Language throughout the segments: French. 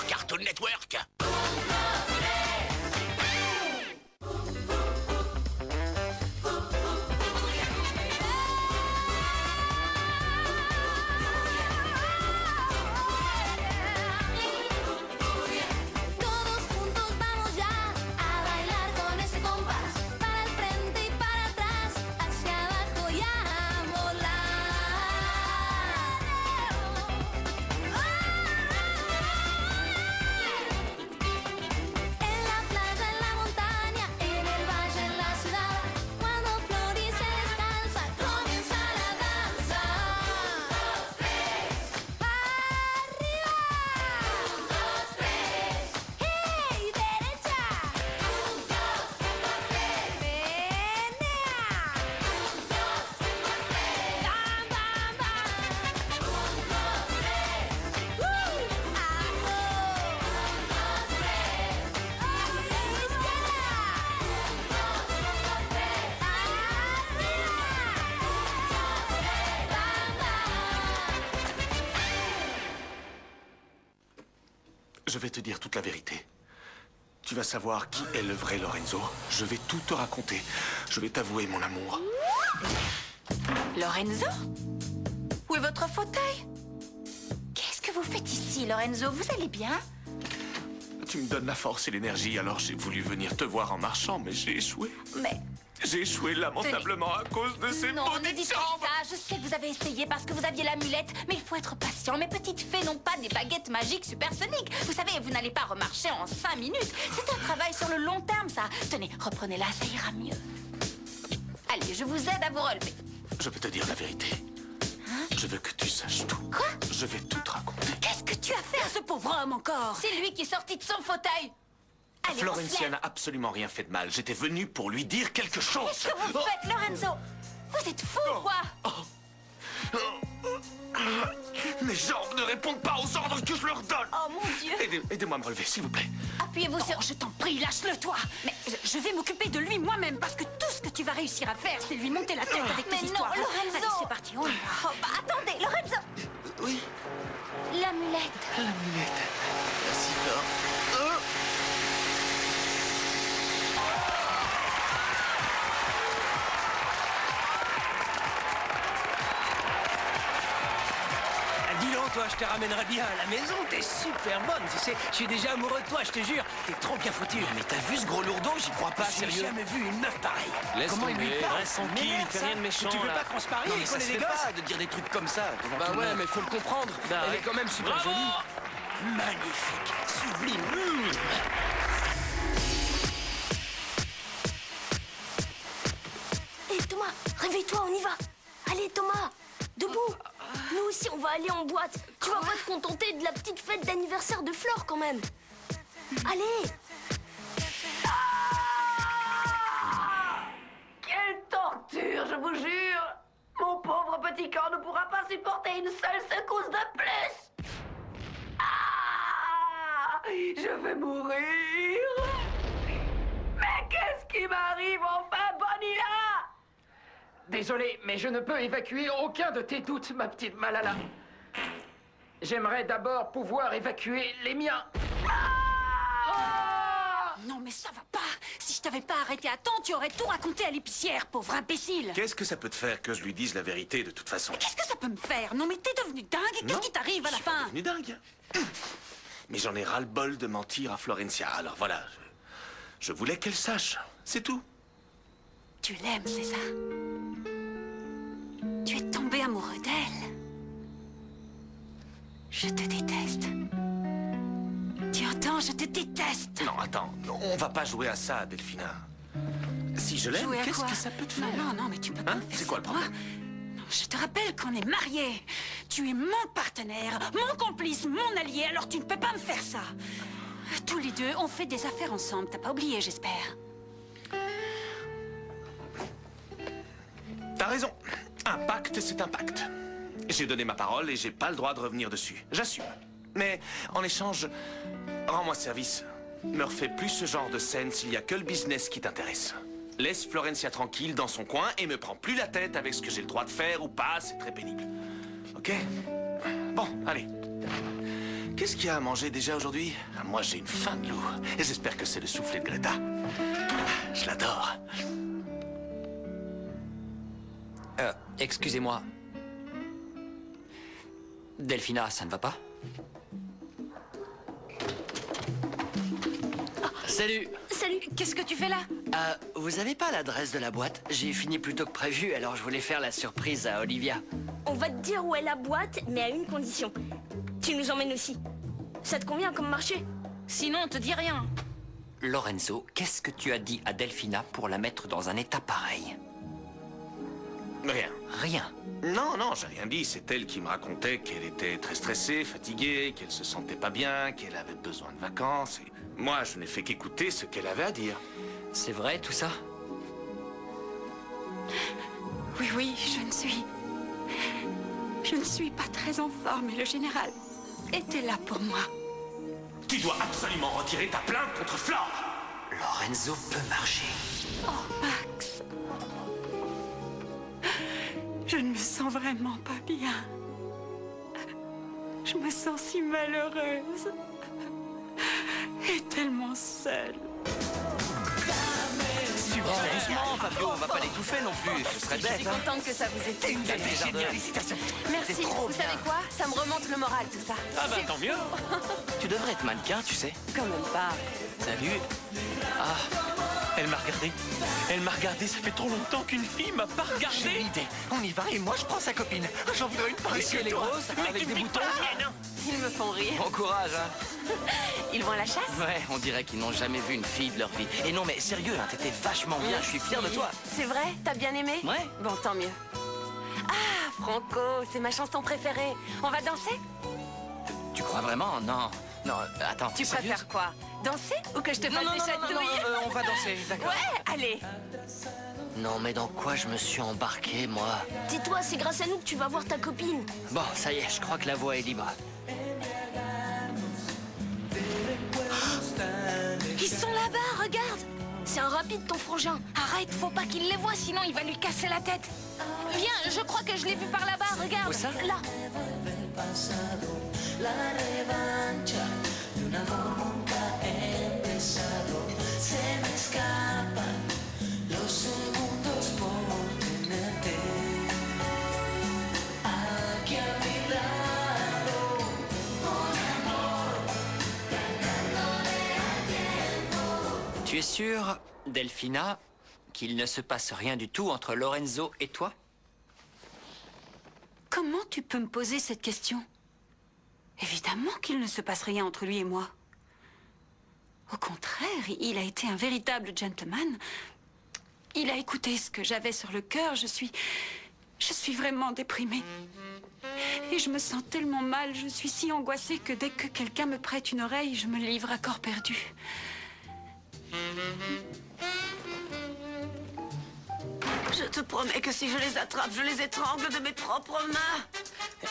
sur Cartoon Network. Je vais te dire toute la vérité. Tu vas savoir qui est le vrai Lorenzo. Je vais tout te raconter. Je vais t'avouer mon amour. Lorenzo? Où est votre fauteuil? Qu'est-ce que vous faites ici, Lorenzo? Vous allez bien? Tu me donnes la force et l'énergie, alors j'ai voulu venir te voir en marchant, mais j'ai échoué. Mais... J'ai échoué lamentablement à cause de ces non, ne maudites dites pas chambres. ça. Je sais que vous avez essayé parce que vous aviez l'amulette, mais il faut être patient. Mes petites fées n'ont pas des baguettes magiques supersoniques. Vous savez, vous n'allez pas remarcher en 5 minutes. C'est un travail sur le long terme, ça. Tenez, reprenez-la, ça ira mieux. Allez, je vous aide à vous relever. Je peux te dire la vérité. Hein? Je veux que tu saches tout. Quoi? Je vais tout te raconter. Qu'est-ce que tu as fait à ce pauvre homme encore? C'est lui qui est sorti de son fauteuil. Allez, Florencia n'a absolument rien fait de mal. J'étais venu pour lui dire quelque chose. Qu'est-ce que vous faites, Lorenzo? Vous êtes fou, quoi? Mes jambes ne répondent pas aux ordres que je leur donne. Oh, mon Dieu. Aidez-moi à me relever, s'il vous plaît. Appuyez-vous sur... Je t'en prie, lâche-le, toi. Mais je vais m'occuper de lui moi-même, parce que tout ce que tu vas réussir à faire, c'est lui monter la tête avec tes Mais histoires. non, Lorenzo. Allez, c'est parti, on y va. Oh, bah, attendez, Lorenzo. Oui, L'amulette. l'amulette. Merci, Flore. Dis donc, toi, je te ramènerai bien à la maison. T'es super bonne, tu sais. Je suis déjà amoureux de toi, je te jure. T'es trop bien foutu. Mais t'as vu ce gros lourdeau? J'y crois pas, J'ai sérieux. jamais vu une meuf pareille. Laisse Comment il lui tomber, parle? reste tranquille, M'énerve, il fait ça. rien de méchant, Tu veux là. pas qu'on se parie Non, et mais qu'on ça ait se des fait gosses? pas de dire des trucs comme ça devant Bah tout le ouais, monde. mais faut le comprendre. Bah Elle ouais. est quand même super Bravo. jolie. Magnifique, sublime. Hé Thomas, réveille-toi, on y va. Allez Thomas, debout. Nous aussi on va aller en boîte. Tu vas pas te contenter de la petite fête d'anniversaire de Flore quand même. Allez. Quelle torture, je vous jure! Mon pauvre petit corps ne pourra pas supporter une seule secousse de plus! Ah! Je vais mourir! Mais qu'est-ce qui m'arrive enfin, Bonilla? Désolé, mais je ne peux évacuer aucun de tes doutes, ma petite Malala. J'aimerais d'abord pouvoir évacuer les miens. Non, mais ça va pas. Si je t'avais pas arrêté à temps, tu aurais tout raconté à l'épicière, pauvre imbécile. Qu'est-ce que ça peut te faire que je lui dise la vérité de toute façon? Qu'est-ce que ça peut me faire? Non, mais t'es devenu dingue. Qu'est-ce qui t'arrive à la Je suis pas fin? devenu dingue. Mais j'en ai ras-le-bol de mentir à Florencia. Alors voilà, je voulais qu'elle sache. C'est tout. Tu l'aimes, c'est ça? Tu es tombé amoureux d'elle. Je te déteste. Tu entends, je te déteste. Non, attends, on va pas jouer à ça, Delphina. Si je l'aime, Jouer à qu'est-ce quoi? que ça peut te faire? Non, non, mais tu peux pas Hein? me faire C'est ça, quoi le moi. problème? Non, je te rappelle qu'on est mariés. Tu es mon partenaire, mon complice, mon allié, alors tu ne peux pas me faire ça. Tous les deux, on fait des affaires ensemble. T'as pas oublié, j'espère. T'as raison. Un pacte, c'est un pacte. J'ai donné ma parole et j'ai pas le droit de revenir dessus. J'assume. Mais en échange, rends-moi service. Me refais plus ce genre de scène s'il y a que le business qui t'intéresse. Laisse Florencia tranquille dans son coin et me prends plus la tête avec ce que j'ai le droit de faire ou pas, c'est très pénible. Ok? Bon, allez. Qu'est-ce qu'il y a à manger déjà aujourd'hui? Moi, j'ai une faim de loup. Et j'espère que c'est le soufflet de Greta. Je l'adore. Excusez-moi. Delphina, ça ne va pas? Salut. Salut. Qu'est-ce que tu fais là? Vous avez pas l'adresse de la boîte? J'ai fini plus tôt que prévu, alors je voulais faire la surprise à Olivia. On va te dire où est la boîte, mais à une condition. Tu nous emmènes aussi. Ça te convient comme marché? Sinon, on te dit rien. Lorenzo, qu'est-ce que tu as dit à Delphina pour la mettre dans un état pareil? Rien. Rien. Non, non, j'ai rien dit. C'est elle qui me racontait qu'elle était très stressée, fatiguée, qu'elle se sentait pas bien, qu'elle avait besoin de vacances. Et moi, je n'ai fait qu'écouter ce qu'elle avait à dire. C'est vrai, tout ça? Oui, oui, je ne suis pas très en forme et le général était là pour moi. Tu dois absolument retirer ta plainte contre Flore. Lorenzo peut marcher. Oh, Max. Je ne me sens vraiment pas bien. Je me sens si malheureuse. Et tellement seule. Doucement, Fabio, on va pas l'étouffer non plus, ce serait Je suis bête, hein. contente que ça vous ait plu. Félicitations. Merci. Vous savez quoi? Ça me remonte le moral, tout ça. Ah bah tant mieux. Tu devrais être mannequin, tu sais. Quand même pas. Salut. Ah, elle m'a regardé. Elle m'a regardé, ça fait trop longtemps qu'une fille m'a pas J'ai regardé. une idée. On y va et moi je prends sa copine. J'en voudrais une pareille Est-ce que qu'elle est toi. grosse, avec des boutons? Ils me font rire. Bon courage, hein. Ils vont à la chasse? Ouais, on dirait qu'ils n'ont jamais vu une fille de leur vie. Et non mais sérieux, hein, t'étais vachement bien, je suis fier de toi. C'est vrai? T'as bien aimé? Ouais. Bon, tant mieux. Ah, Franco, c'est ma chanson préférée. On va danser? Tu crois vraiment? Non. Non, attends. Tu sérieuse? préfères quoi? Danser ou que je te fasse des chatouilles? on va danser, d'accord. Ouais, allez. Non, mais dans quoi je me suis embarqué, moi? Tais-toi, c'est grâce à nous que tu vas voir ta copine. Bon, ça y est, je crois que la voie est libre. Ils sont là-bas, regarde. C'est un rapide, ton frangin. Arrête, faut pas qu'il les voie, sinon il va lui casser la tête. Viens, je crois que je l'ai vu par là-bas, regarde. Où ça? Là. Tu es sûre, Delphina, qu'il ne se passe rien du tout entre Lorenzo et toi? Comment tu peux me poser cette question? Évidemment qu'il ne se passe rien entre lui et moi. Au contraire, il a été un véritable gentleman. Il a écouté ce que j'avais sur le cœur. Je suis vraiment déprimée. Et je me sens tellement mal, je suis si angoissée que dès que quelqu'un me prête une oreille, je me livre à corps perdu. Je te promets que si je les attrape, je les étrangle de mes propres mains.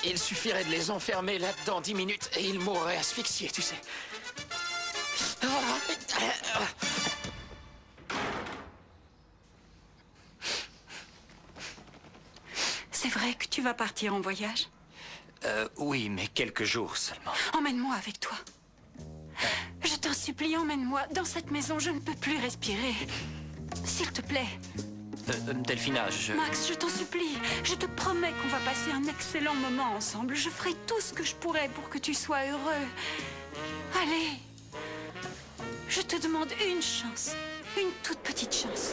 Il suffirait de les enfermer là-dedans 10 minutes et ils mourraient asphyxiés, tu sais. C'est vrai que tu vas partir en voyage? Oui, mais quelques jours seulement. Emmène-moi avec toi. Je t'en supplie, emmène-moi. Dans cette maison, je ne peux plus respirer. S'il te plaît. Delphina, je... Max, je t'en supplie. Je te promets qu'on va passer un excellent moment ensemble. Je ferai tout ce que je pourrai pour que tu sois heureux. Allez. Je te demande une chance. Une toute petite chance.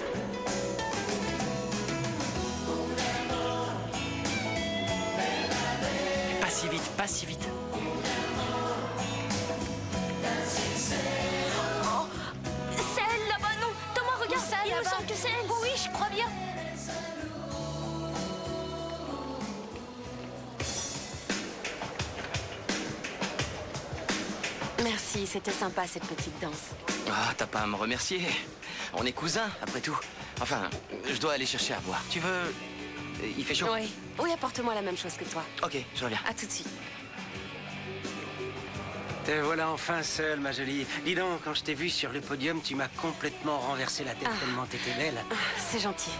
Pas si vite, pas si vite. C'est elle là-bas, non. Thomas, regarde, ça, il me là-bas? semble que c'est elle. Oui, je crois bien. Merci, c'était sympa cette petite danse. Ah, t'as pas à me remercier. On est cousins, après tout. Enfin, je dois aller chercher à boire. Tu veux... Il fait chaud? Oui, oui, apporte-moi la même chose que toi. Ok, je reviens. À tout de suite. Te voilà enfin seule, ma jolie. Dis donc, quand je t'ai vue sur le podium, tu m'as complètement renversé la tête tellement t'étais belle. Ah, c'est gentil.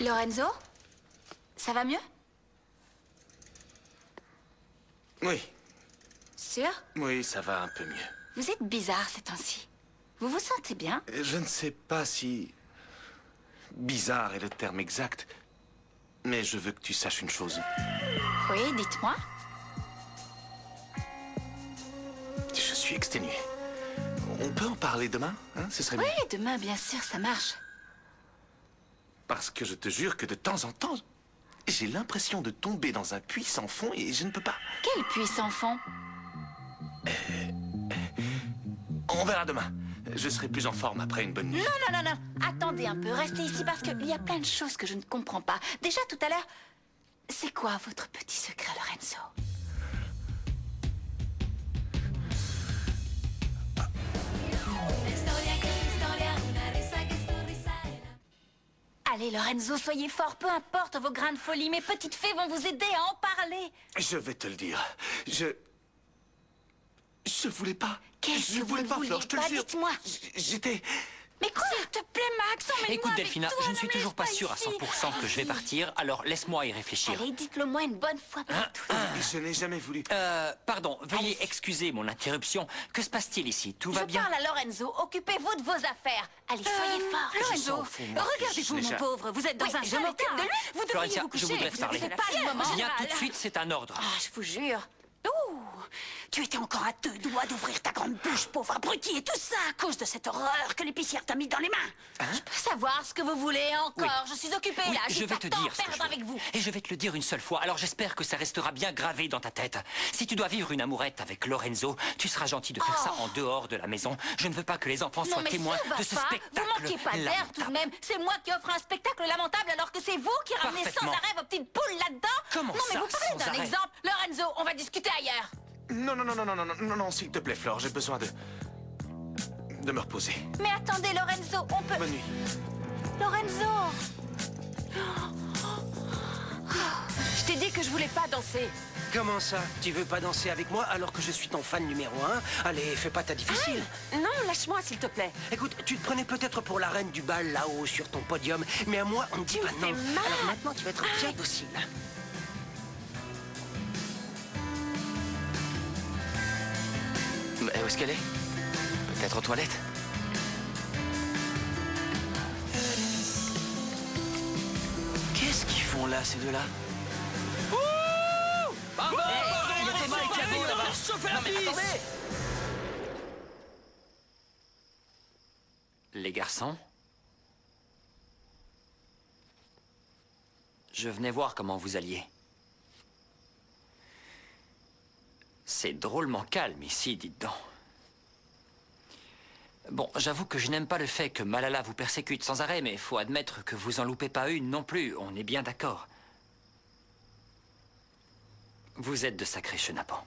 Lorenzo? Ça va mieux? Oui. Sûr? Oui, ça va un peu mieux. Vous êtes bizarre ces temps-ci. Vous vous sentez bien? Je ne sais pas si... bizarre est le terme exact. Mais je veux que tu saches une chose. Oui, dites-moi. Je suis exténué. On peut en parler demain, hein? Ce serait mieux. Oui, demain, bien sûr, ça marche. Parce que je te jure que de temps en temps, j'ai l'impression de tomber dans un puits sans fond et je ne peux pas. Quel puits sans fond? On verra demain. Je serai plus en forme après une bonne nuit. Non. Attendez un peu, restez ici parce qu'il y a plein de choses que je ne comprends pas. Déjà, tout à l'heure, c'est quoi votre petit secret, Lorenzo? Allez, Lorenzo, soyez fort, peu importe vos grains de folie. Mes petites fées vont vous aider à en parler. Je vais te le dire. Je voulais pas. Qu'est-ce que vous voulais ne pas, vouliez Fleur, je te le pas? jure. Dites-moi. J'étais... Mais quoi? S'il te plaît, Max, emmène-moi Écoute, avec Delphina, toi, je ne ne suis me toujours laisse pas sûr à ici. 100% que je vais partir, alors laisse-moi y réfléchir. Allez, dites-le-moi une bonne fois pour toutes. Je n'ai jamais voulu. Pardon, veuillez excuser mon interruption. Que se passe-t-il ici? Tout va Je bien? parle à Lorenzo. Occupez-vous de vos affaires. Allez, soyez fort. Lorenzo, s'en fous, moi, regardez-vous, je mon n'ai pauvre. Vous êtes dans Oui, un je jeune m'occupe état. de lui. Vous devriez Florentia, vous coucher. je voudrais te Vous parler. n'avez pas le moment. Viens tout de suite, c'est un ordre. Ah, je vous jure. Ouh, tu étais encore à 2 doigts d'ouvrir ta grande bouche, pauvre abruti, et tout ça à cause de cette horreur que l'épicière t'a mis dans les mains. Je peux savoir ce que vous voulez encore. Oui. Je suis occupée Oui, là. je J'ai vais pas te de temps dire à ce que perdre je veux. avec vous. Et je vais te le dire une seule fois, alors j'espère que ça restera bien gravé dans ta tête. Si tu dois vivre une amourette avec Lorenzo, tu seras gentil de faire ça en dehors de la maison. Je ne veux pas que les enfants Non soient mais témoins ça va de ce pas. spectacle. Vous manquez pas d'air tout de même. C'est moi qui offre un spectacle lamentable alors que c'est vous qui ramenez sans Parfaitement. arrêt vos petites poules là-dedans. Comment Non mais ça, vous parlez sans d'un arrêt exemple. Lorenzo, on va discuter ailleurs. Non, s'il te plaît, Flore, j'ai besoin de me reposer. Mais attendez, Lorenzo, on peut... Bonne nuit. Lorenzo. Je t'ai dit que je voulais pas danser. Comment ça? Tu veux pas danser avec moi alors que je suis ton fan numéro 1? Allez, fais pas ta difficile. Non, lâche-moi, s'il te plaît. Écoute, tu te prenais peut-être pour la reine du bal là-haut sur ton podium, mais à moi, on ne dit Tu pas me non. fais mal. Alors maintenant, tu vas être bien docile. Où est-ce qu'elle est? Peut-être aux toilettes? Qu'est-ce qu'ils font là, ces deux-là? Il y a Thomas et Thiago là-bas. Non mais attendez! Les garçons, je venais voir comment vous alliez. C'est drôlement calme ici, dites donc. Bon, j'avoue que je n'aime pas le fait que Malala vous persécute sans arrêt, mais il faut admettre que vous en loupez pas une non plus, on est bien d'accord. Vous êtes de sacrés chenapans.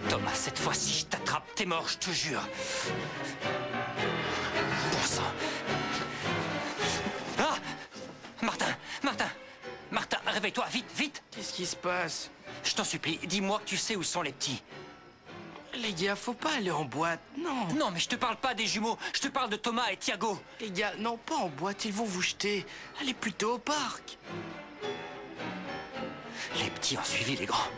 Thomas, cette fois-ci, je t'attrape, t'es mort, je te jure. Bon sang. Ah! Martin, réveille-toi, vite! Qu'est-ce qui se passe? Je t'en supplie, dis-moi que tu sais où sont les petits. Les gars, faut pas aller en boîte, non. Non, mais je te parle pas des jumeaux, je te parle de Thomas et Thiago. Les gars, non, pas en boîte, ils vont vous jeter. Allez plutôt au parc. Les petits ont suivi les grands.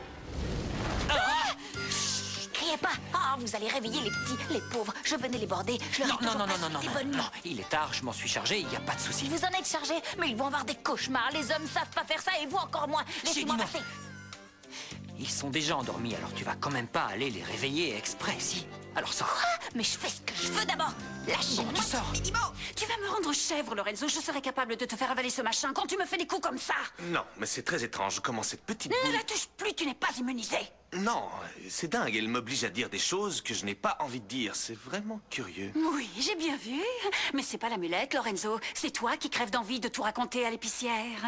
Criez pas. Ah, vous allez réveiller les petits, les pauvres. Je venais les border. Je leur ai toujours pas souhaité bonne nuit. Non, il est tard, je m'en suis chargé, il n'y a pas de souci. Vous en êtes chargé, mais ils vont avoir des cauchemars. Les hommes savent pas faire ça et vous encore moins. Laissez-moi dis-moi. passer. Ils sont déjà endormis, alors tu vas quand même pas aller les réveiller exprès, si? Alors sors. Mais je fais ce que je veux d'abord. Lâchez-moi. Bon, tu sors. Tu vas me rendre chèvre, Lorenzo. Je serais capable de te faire avaler ce machin quand tu me fais des coups comme ça. Non, mais c'est très étrange comment cette petite Ne boule... la touche plus, tu n'es pas immunisé. Non, c'est dingue, elle m'oblige à dire des choses que je n'ai pas envie de dire. C'est vraiment curieux. Oui, j'ai bien vu. Mais c'est pas l'amulette, Lorenzo. C'est toi qui crèves d'envie de tout raconter à l'épicière.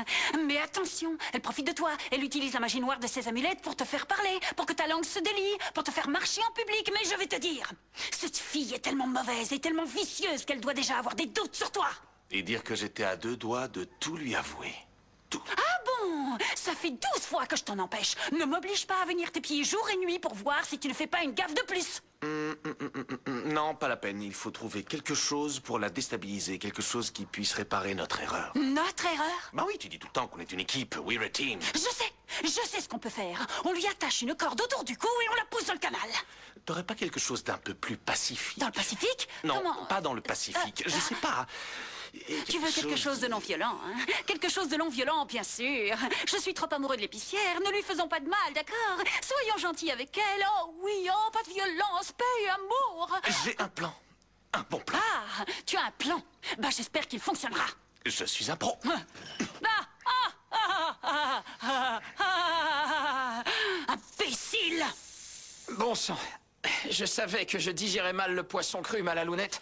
Mais attention, elle profite de toi. Elle utilise la magie noire de ses amulettes pour te faire parler, pour que ta langue se délie, pour te faire marcher en public. Mais je vais te dire, cette fille est tellement mauvaise et tellement vicieuse qu'elle doit déjà avoir des doutes sur toi. Et dire que j'étais à 2 doigts de tout lui avouer. Tout. Ah bon? Ça fait 12 fois que je t'en empêche. Ne m'oblige pas à venir t'épier jour et nuit pour voir si tu ne fais pas une gaffe de plus. Non, pas la peine. Il faut trouver quelque chose pour la déstabiliser. Quelque chose qui puisse réparer notre erreur. Notre erreur? Bah oui, tu dis tout le temps qu'on est une équipe. We're a team. Je sais ce qu'on peut faire. On lui attache une corde autour du cou et on la pousse dans le canal. T'aurais pas quelque chose d'un peu plus pacifique? Dans le Pacifique? Non, Comment? pas dans le Pacifique. Je sais pas. Tu veux quelque chose de non violent, hein? Quelque chose de non violent, bien sûr. Je suis trop amoureux de l'épicière. Ne lui faisons pas de mal, d'accord? Soyons gentils avec elle. Oh oui, oh, pas de violence, paix et amour. J'ai un plan. Un bon plan. Ah, tu as un plan. Bah, j'espère qu'il fonctionnera. Je suis un pro. Imbécile! Bon sang. Je savais que je digérais mal le poisson cru, Malalounette.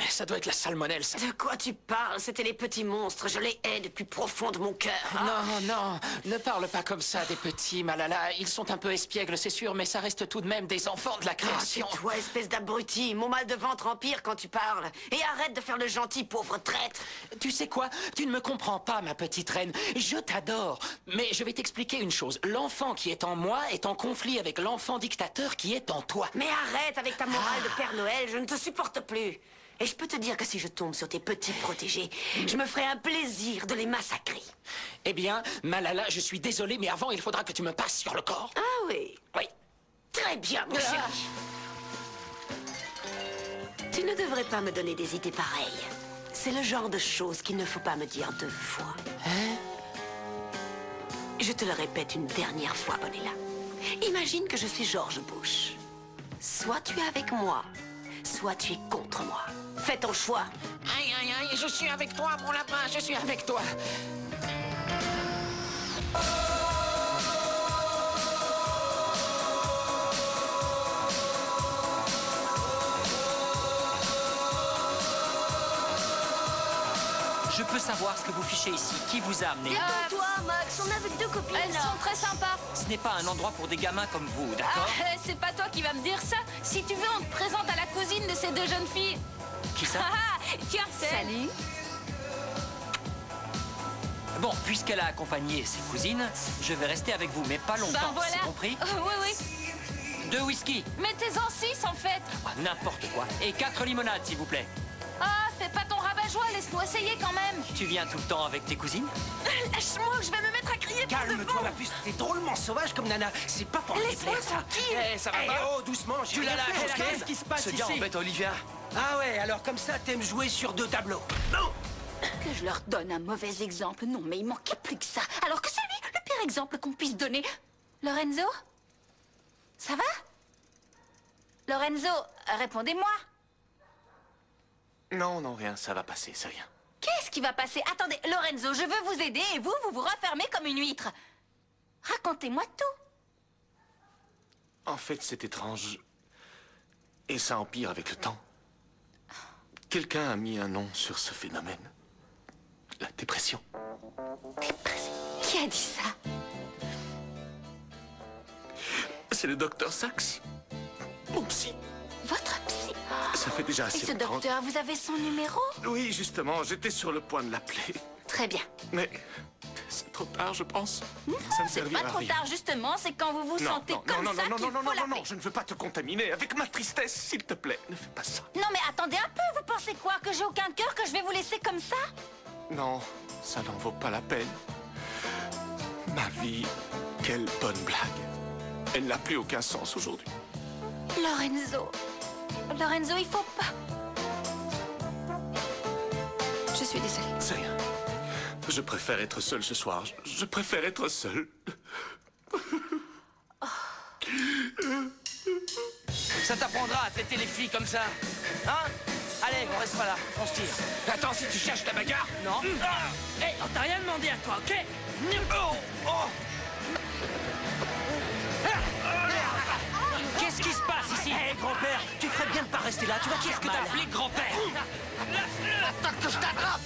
Ça doit être la salmonelle, ça. De quoi tu parles? C'était les petits monstres. Je les hais du plus profond de mon cœur. Non, non, ne parle pas comme ça des petits, Malala. Ils sont un peu espiègles, c'est sûr, mais ça reste tout de même des enfants de la création. C'est toi, espèce d'abruti. Mon mal de ventre empire quand tu parles. Et arrête de faire le gentil, pauvre traître. Tu sais quoi? Tu ne me comprends pas, ma petite reine. Je t'adore. Mais je vais t'expliquer une chose. L'enfant qui est en moi est en conflit avec l'enfant dictateur qui est en toi. Mais arrête avec ta morale de Père Noël, je ne te supporte plus. Et je peux te dire que si je tombe sur tes petits protégés, je me ferai un plaisir de les massacrer. Eh bien, Malala, je suis désolé, mais avant, il faudra que tu me passes sur le corps. Ah oui? Oui. Très bien, mon chéri. Tu ne devrais pas me donner des idées pareilles. C'est le genre de choses qu'il ne faut pas me dire 2 fois. Hein? Je te le répète une dernière fois, Bonella. Imagine que je suis George Bush. Soit tu es avec moi, soit tu es contre moi. Fais ton choix. Aïe, aïe, aïe, je suis avec toi, mon lapin, je suis avec toi. Je peux savoir ce que vous fichez ici. Qui vous a amené? Détends-toi, Max, on est avec 2 copines. Elles sont très sympas. Ce n'est pas un endroit pour des gamins comme vous, d'accord? C'est pas toi qui vas me dire ça. Si tu veux, on te présente à la cousine de ces 2 jeunes filles. Qui ça? Tiens, salut. Bon, puisqu'elle a accompagné ses cousines, je vais rester avec vous, mais pas longtemps. Ben voilà. C'est compris? Oui, oui. 2 whisky. Mettez-en 6 en fait. Ah, n'importe quoi. Et 4 limonades, s'il vous plaît. Ah, fais pas ton rabat-joie, laisse-nous essayer quand même. Tu viens tout le temps avec tes cousines? Lâche-moi, je vais me mettre à crier pour de Calme-toi, bon. ma puce, t'es drôlement sauvage comme Nana. C'est pas pour me Laisse-moi déplaire, ça. tranquille. Eh, ça va Eh, pas? Oh, doucement, j'ai tu rien la fait, lâches, ok? ok? Qu'est-ce qui se passe Ce ici? gars embête Olivia. Ah ouais, alors comme ça, t'aimes jouer sur 2 tableaux. Non! Que je leur donne un mauvais exemple. Non, mais il manquait plus que ça. Alors que c'est lui, le pire exemple qu'on puisse donner. Lorenzo? Ça va? Lorenzo, répondez-moi. Non, non, rien, ça va passer, c'est rien. Qu'est-ce qui va passer? Attendez, Lorenzo, je veux vous aider et vous vous refermez comme une huître. Racontez-moi tout. En fait, c'est étrange. Et ça empire avec le temps. Quelqu'un a mis un nom sur ce phénomène. La dépression. Dépression. Qui a dit ça? C'est le docteur Sachs. Mon psy. Votre psy? Ça fait déjà Et assez ce longtemps. docteur, vous avez son numéro? Oui, justement, j'étais sur le point de l'appeler. Très bien. Mais c'est trop tard, je pense. Non, Ça ne c'est servira pas à trop rien. tard, justement. C'est quand vous vous sentez comme non, ça non, qu'il non, non, faut non, l'appeler. je ne veux pas te contaminer avec ma tristesse, s'il te plaît. Ne fais pas ça. Non, mais attendez un peu. Vous pensez quoi? Que j'ai aucun cœur? Que je vais vous laisser comme ça? Non, ça n'en vaut pas la peine. Ma vie, quelle bonne blague. Elle n'a plus aucun sens aujourd'hui. Lorenzo. Lorenzo, il faut pas. Je suis désolée. C'est rien. Je préfère être seul ce soir. Je préfère être seul. Ça t'apprendra à traiter les filles comme ça. Hein? Allez, on reste pas là, on se tire. Attends, si tu cherches la bagarre. Non? Hé, on t'a rien demandé à toi, ok? Qu'est-ce qui se passe ici? Hé, grand-père, tu ferais bien de pas rester là, tu vas te Qu'est-ce faire que t'as mal. appelé grand-père? Attends que je t'attrape!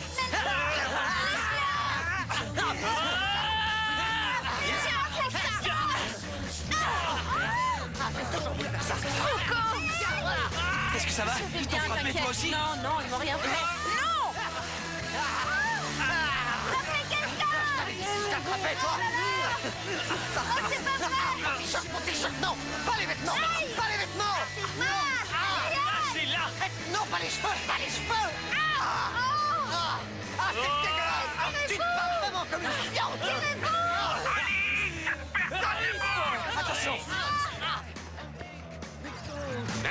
Qu'est-ce que ça va? Ils t'ont frappé toi aussi? Non, non, ils m'ont rien fait. Non! Je t'attrapais, toi! Cherche mon t-shirt, non! Pas les vêtements! Pas les vêtements! c'est là. Non, pas les cheveux, pas les cheveux. C'est dégueulasse. Tu te bats vraiment comme une viande. Attention.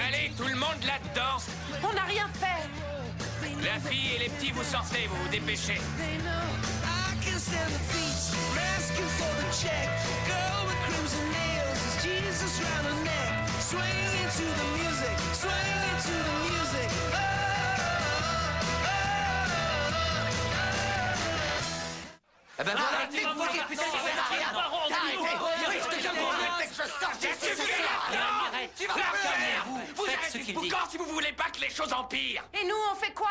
Allez, tout le monde là-dedans. On n'a rien fait. La fille et les petits, vous sortez, vous vous dépêchez. Ah ben voilà. Faites ce qu'il dit. Si vous voulez pas que les choses empirent. Et nous, on fait quoi?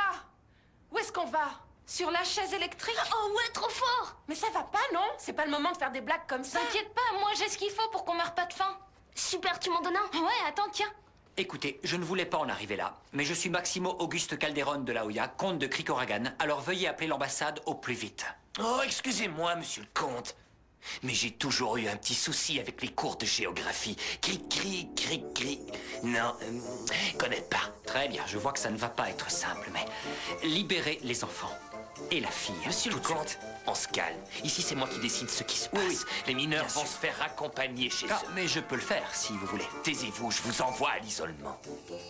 Où est-ce qu'on va? Sur la chaise électrique? Oh ouais, trop fort! Mais ça va pas, non? C'est pas le moment de faire des blagues comme ça. T'inquiète pas, moi j'ai ce qu'il faut pour qu'on meure pas de faim. Super, tu m'en donnes un? Ouais, attends, tiens. Écoutez, je ne voulais pas en arriver là, mais je suis Maximo Auguste Calderon de la Hoya, comte de Cricoragan, alors veuillez appeler l'ambassade au plus vite. Oh, excusez-moi, monsieur le comte. Mais j'ai toujours eu un petit souci avec les cours de géographie. Cri. Non, connais pas. Très bien, je vois que ça ne va pas être simple, mais libérez les enfants. Et la fille. Monsieur le tout de comte, suite. on se calme. Ici, c'est moi qui décide ce qui se passe. Oui, Les mineurs bien vont sûr. se faire accompagner chez Ah, eux. mais je peux le faire, si vous voulez. Taisez-vous, je vous envoie à l'isolement.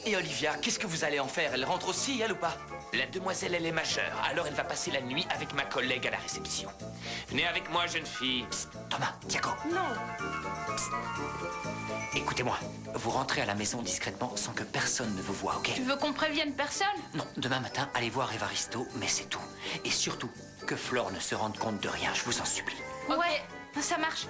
Et Olivia, qu'est-ce que vous allez en faire? Elle rentre aussi, elle ou pas? La demoiselle, elle est majeure, alors elle va passer la nuit avec ma collègue à la réception. Venez avec moi, jeune fille. Psst, Thomas, Tiago, Non. écoutez-moi. Vous rentrez à la maison discrètement sans que personne ne vous voie, ok? Tu veux qu'on prévienne personne? Non, demain matin, allez voir Evaristo, mais c'est tout. Et surtout, que Flore ne se rende compte de rien, je vous en supplie. Ouais, ça marche.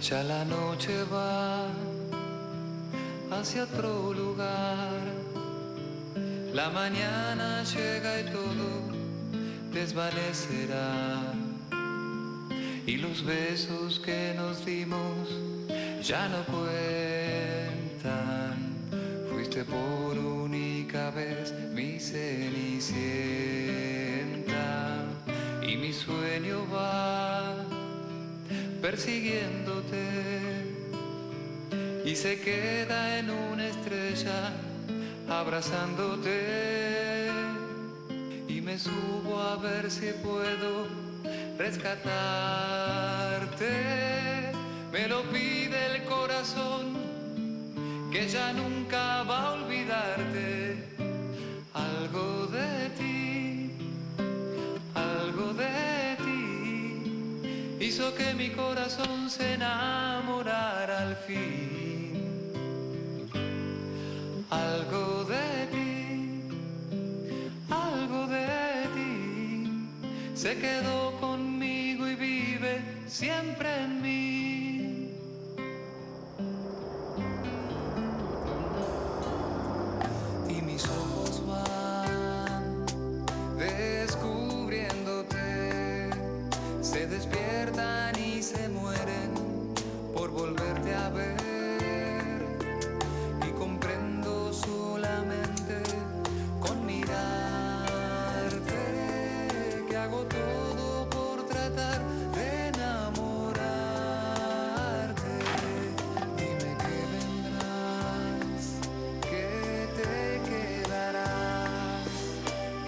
Ya la noche va hacia otro lugar. La mañana llega y todo desvanecerá. Y los besos que nos dimos ya no cuentan. Fuiste por única vez mi cenicienta. Y mi sueño va persiguiéndote y se queda en una estrella abrazándote y me subo a ver si puedo rescatarte. Me lo pide el corazón que ya nunca va a olvidarte. Algo de ti, algo de ti hizo que mi corazón se enamorara al fin. Algo de ti se quedó conmigo y vive siempre en mí. Y mis ojos van descubriéndote, se despiertan y se mueren por volverte a ver. Y comprendo solamente con mirarte que hago todo por tratar de enamorarte. Dime que vendrás, que te quedarás,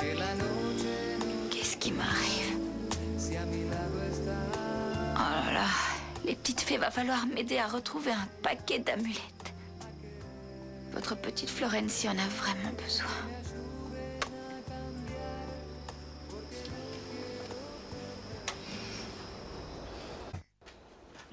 que la noche Qu'est-ce qui m'arrive? si a mi lado estás. Oh là là, les petites fées, va falloir m'aider à retrouver un paquet d'amulettes. Votre petite Florencie en a vraiment besoin.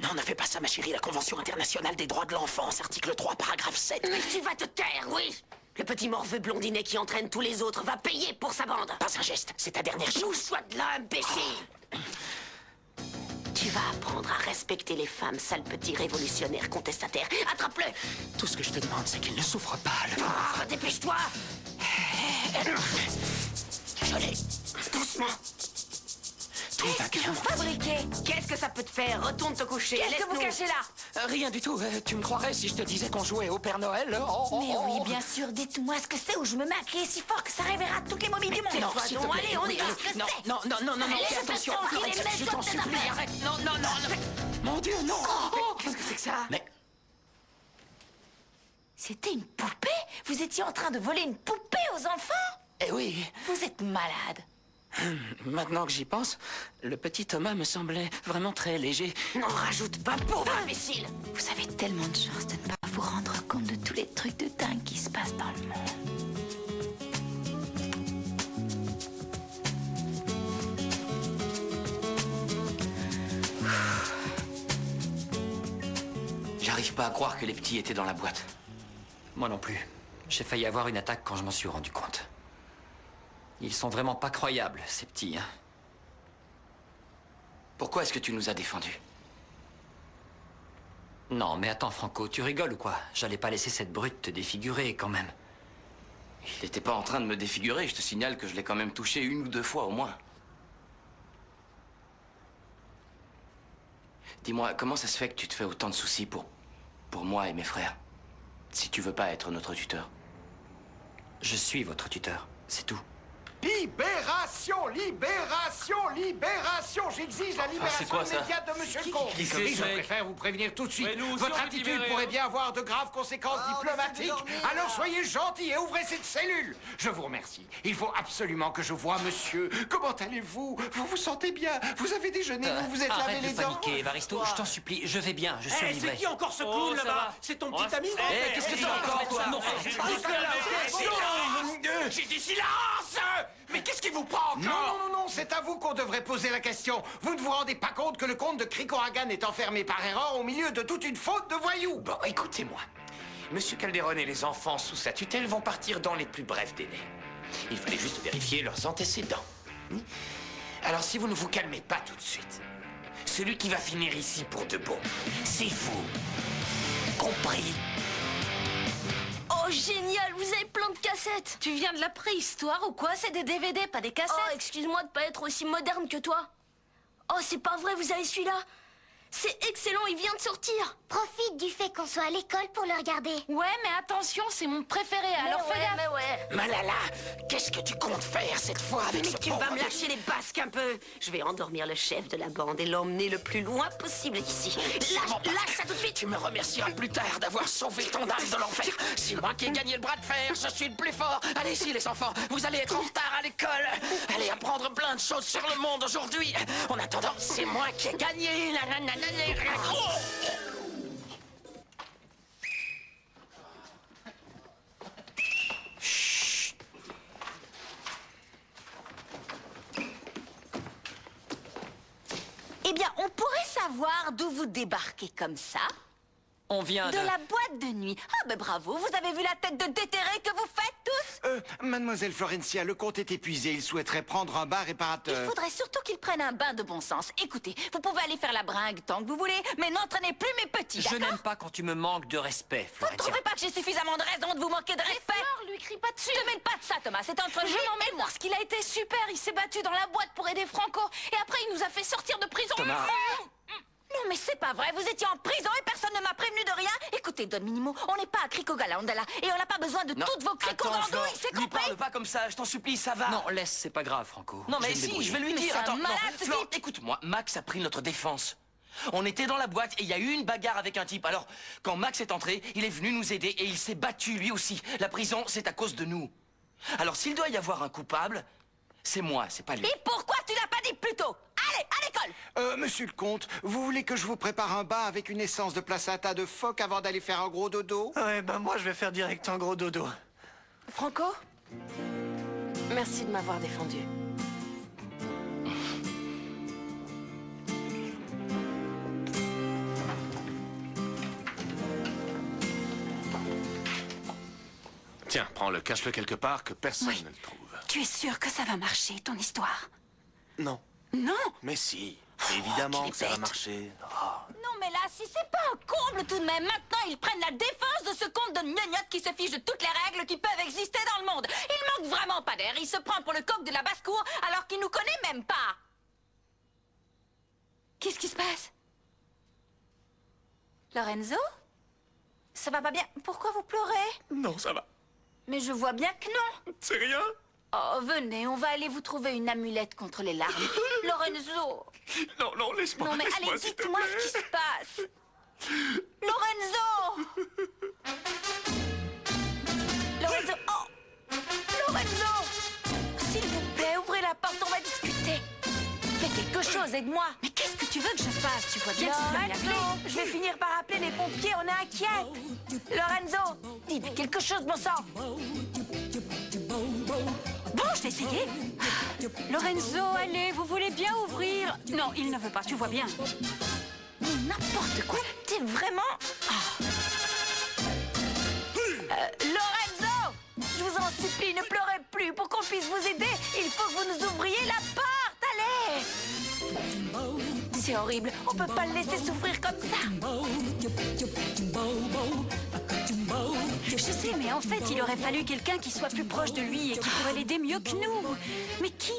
Non, ne fais pas ça, ma chérie. La Convention internationale des droits de l'enfance, article 3, paragraphe 7. Mais tu vas te taire, oui! Le petit morveux blondinet qui entraîne tous les autres va payer pour sa bande. Pas un geste, c'est ta dernière chance. Bouge-toi de là, imbécile! Tu vas apprendre à respecter les femmes, sale petit révolutionnaire contestataire. Attrape-le! Tout ce que je te demande, c'est qu'il ne souffre pas, le Ah, dépêche-toi! Je l'ai. Doucement. Tout va Qu'est-ce que bien. vous fabriquez? Qu'est-ce que ça peut te faire? Retourne te coucher. Qu'est-ce que vous laisse-nous. cachez là? Rien du tout. Tu me croirais si je te disais qu'on jouait au Père Noël? Oh, oh, Mais oh. oui, bien sûr, dites-moi ce que c'est ou je me maquille si fort que ça réveillera toutes les momies du monde. Non, Toi, s'il te donc, plaît. allez, on y va. Oui, Ce que non, c'est. non, non, non, non, non, Allez, fais je te attention. sens, Arrête, il est je t'en maison de tes supplie, affaires. arrête. Non, non, non. Mon Dieu, non. Qu'est-ce que c'est que ça? Mais C'était une poupée? Vous étiez en train de voler une poupée aux enfants? eh oui, Vous êtes malade. maintenant que j'y pense, le petit Thomas me semblait vraiment très léger. N'en rajoute pas, pauvre imbécile. Vous avez tellement de chance de ne pas vous rendre compte de tous les trucs de dingue qui se passent dans le monde. J'arrive pas à croire que les petits étaient dans la boîte. Moi non plus. J'ai failli avoir une attaque quand je m'en suis rendu compte. Ils sont vraiment pas croyables, ces petits, hein. Pourquoi est-ce que tu nous as défendus? Non, mais attends, Franco, tu rigoles ou quoi? J'allais pas laisser cette brute te défigurer, quand même. Il n'était pas en train de me défigurer, je te signale que je l'ai quand même touché 1 ou 2 fois au moins. Dis-moi, comment ça se fait que tu te fais autant de soucis pour moi et mes frères? Si tu veux pas être notre tuteur. Je suis votre tuteur, c'est tout. Libération, libération, libération. J'exige la libération quoi, ça? immédiate de Monsieur le Comte. qui c'est, Oui, je ce mec? préfère vous prévenir tout de suite. Ouais, nous aussi, Votre on est attitude libérés, pourrait hein. bien avoir de graves conséquences diplomatiques. Alors soyez gentils et ouvrez cette cellule. Je vous remercie. Il faut absolument que je voie Monsieur. Comment allez-vous? Vous vous sentez bien? Vous avez déjeuné? Vous vous êtes lavé Arrête les de dents? paniquer, Evaristo, je t'en supplie, je vais bien, je suis Eh, livré. c'est qui encore ce clown là-bas? C'est ton petit ami? Eh, qu'est-ce que tu as encore, toi? J'ai dit silence! Mais qu'est-ce qui vous prend Non, encore? non, non, non, c'est à vous qu'on devrait poser la question. Vous ne vous rendez pas compte que le comte de Krikoragan est enfermé par erreur au milieu de toute une faute de voyous? Bon, écoutez-moi. Monsieur Calderon et les enfants sous sa tutelle vont partir dans les plus brefs délais. Il fallait juste vérifier leurs antécédents. Alors, si vous ne vous calmez pas tout de suite, celui qui va finir ici pour de bon, c'est vous. Compris? Oh, génial, vous avez plein de cassettes. Tu viens de la préhistoire ou quoi? C'est des DVD, pas des cassettes. Oh, excuse-moi de pas être aussi moderne que toi. Oh, c'est pas vrai, vous avez celui-là? C'est excellent, il vient de sortir. Profite du fait qu'on soit à l'école pour le regarder. Ouais, mais attention, c'est mon préféré, alors fais gaffe. Mais ouais. Malala, qu'est-ce que tu comptes faire cette fois avec Mais ce tu pauvre vas me lâcher les basques un peu. Je vais endormir le chef de la bande et l'emmener le plus loin possible d'ici. Lâche ça tout de suite. Tu me remercieras plus tard d'avoir sauvé ton âme de l'enfer. C'est moi qui ai gagné le bras de fer, je suis le plus fort. Allez-y les enfants, vous allez être en retard à l'école. Allez apprendre plein de choses sur le monde aujourd'hui. En attendant, c'est moi qui ai gagné. Oh. Eh bien, on pourrait savoir d'où vous débarquez comme ça? On vient De la boîte de nuit. Ah ben bravo, vous avez vu la tête de déterré que vous faites tous? Mademoiselle Florencia, le comte est épuisé. Il souhaiterait prendre un bain Il réparateur. faudrait surtout qu'il prenne un bain de bon sens. Écoutez, vous pouvez aller faire la bringue tant que vous voulez, mais n'entraînez plus mes petits, Je d'accord? n'aime pas quand tu me manques de respect, Vous ne Florentia. trouvez pas que j'ai suffisamment de raison de vous manquer de respect? Flore, lui crie pas dessus. Ne te mêle pas de ça, Thomas, c'est entre lui et moi. Parce qu'il a été super, il s'est battu dans la boîte pour aider Franco. Et après, il nous a fait sortir de prison. Thomas. Non mais c'est pas vrai, vous étiez en prison et personne ne m'a prévenu de rien. Écoutez, Don Minimo, on n'est pas à Cricogalandala et on n'a pas besoin de toutes vos cricogandouilles, c'est lui compris? parle pas comme ça, je t'en supplie, ça va. Non, laisse, c'est pas grave, Franco. Non, mais vais me si, débrouiller. je vais lui Mais dire. c'est un Attends, non, malade, ce Flore, type. écoute-moi, Max a pris notre défense. On était dans la boîte et il y a eu une bagarre avec un type. Alors, quand Max est entré, il est venu nous aider et il s'est battu lui aussi. La prison, c'est à cause de nous. Alors, s'il doit y avoir un coupable, c'est moi, c'est pas lui. Et pourquoi tu l'as pas dit plus tôt? Allez, à l'école! Monsieur le comte, vous voulez que je vous prépare un bain avec une essence de placenta de phoque avant d'aller faire un gros dodo? Ouais, ben moi je vais faire direct un gros dodo. Franco, merci de m'avoir défendu. Tiens, prends-le, cache-le quelque part que personne Oui. ne le trouve. Tu es sûr que ça va marcher, ton histoire? Non. Non. Mais si, évidemment qu'il que ça est va bête. marcher. Oh. Non mais là, si c'est pas un comble tout de même, maintenant ils prennent la défense de ce comte de gnognotte qui se fiche de toutes les règles qui peuvent exister dans le monde. Il manque vraiment pas d'air, il se prend pour le coq de la basse-cour alors qu'il nous connaît même pas. passe? Lorenzo? Ça va pas bien? Pourquoi vous pleurez? Non, ça va. Mais je vois bien que non. C'est rien. Oh, venez, on va aller vous trouver une amulette contre les larmes. Lorenzo! Non, non, laisse-moi. Non, mais laisse-moi, allez, s'il te dites-moi plaît. ce qui se passe. Lorenzo! Lorenzo! Oh! Lorenzo! S'il vous plaît, ouvrez la porte, on va discuter. Fais quelque chose, aide-moi. Mais qu'est-ce que tu veux que je fasse? Tu vois bien que c'est bien la clé. Lorenzo! Je vais finir par appeler les pompiers, on est inquiets. Lorenzo! Dites quelque chose, bon sang! Bon, je vais essayer. Lorenzo, allez, vous voulez bien ouvrir? Non, il ne veut pas, tu vois bien. Mais n'importe quoi! T'es vraiment... Lorenzo! Je vous en supplie, ne pleurez plus. Pour qu'on puisse vous aider, il faut que vous nous ouvriez la porte. Allez! C'est horrible. On peut pas le laisser souffrir comme ça. Je sais, mais en fait, il aurait fallu quelqu'un qui soit plus proche de lui et qui pourrait l'aider mieux que nous. Mais qui?